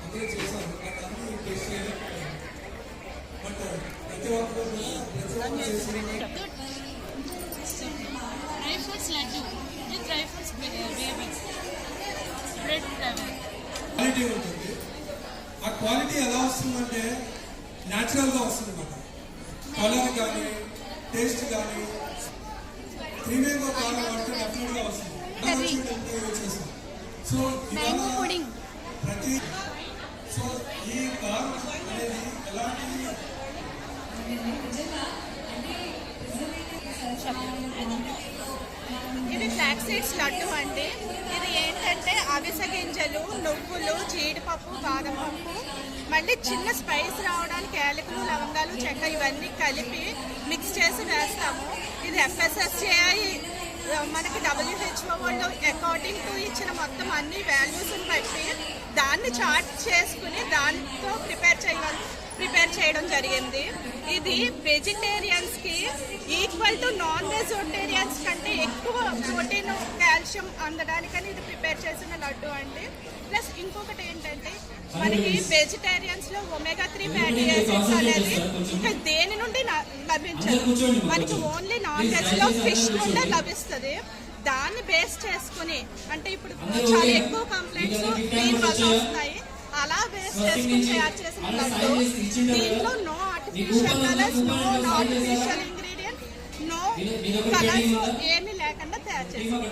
అందరూ చేశారు, బట్ అన్ని టేస్ట్ చేయలేకపోయాను. బట్ ప్రతి ఒక్కరు చేసి dry fruits laddu with dry fruits baby bread quality ఉంటుంది. ఆ క్వాలిటీ ఎలా వస్తుందంటే న్యాచురల్గా వస్తుంది అన్నమాట. కలర్ కానీ టేస్ట్ కానీ ప్రీమియంగా కారం వాడితే డెఫినెట్గా వస్తుంది. సో ప్రతి సో ఈ కారం అనేది ఎలాంటి ఇది ఫ్లాక్ సీడ్స్ లడ్డు అండి. ఇది ఏంటంటే అవిసె గింజలు, నువ్వులు, జీడిపప్పు, బాదం పప్పు, మళ్ళీ చిన్న స్పైస్ రావడానికి యాలకులు, లవంగాలు, చెక్క ఇవన్నీ కలిపి మిక్స్ చేసి వేస్తాము. ఇది FSSAI మనకి WHO వాళ్ళు అకార్డింగ్ టు ఇచ్చిన మొత్తం అన్ని వాల్యూస్ని బట్టి దాన్ని చార్ట్ చేసుకుని దాంతో ప్రిపేర్ చేయడం జరిగింది. ఇది వెజిటేరియన్స్కి ఈక్వల్ టు నాన్ వెజిటేరియన్స్ కంటే ఎక్కువ ప్రోటీన్, కాల్షియం అందడానికని ఇది ప్రిపేర్ చేసిన లడ్డు అండి. ప్లస్ ఇంకొకటి ఏంటంటే మనకి వెజిటేరియన్స్లో omega-3 ఫ్యాటీ యాసిడ్స్ అనేది ఇంకా దేని నుండి లభించదు, మనకి ఓన్లీ నాన్ వెజ్లో ఫిష్ నుండే లభిస్తుంది. దాన్ని బేస్ చేసుకుని అంటే ఇప్పుడు చాలా ఎక్కువ కంప్లైంట్స్ దీని వల్ల వస్తున్నాయి, అలా బేస్ చేసుకుని తయారు చేసిన లడ్డు. దీంట్లో no artificial colours, no artificial ingredient, no colours ఏమీ లేకుండా తయారు చేస్తాం.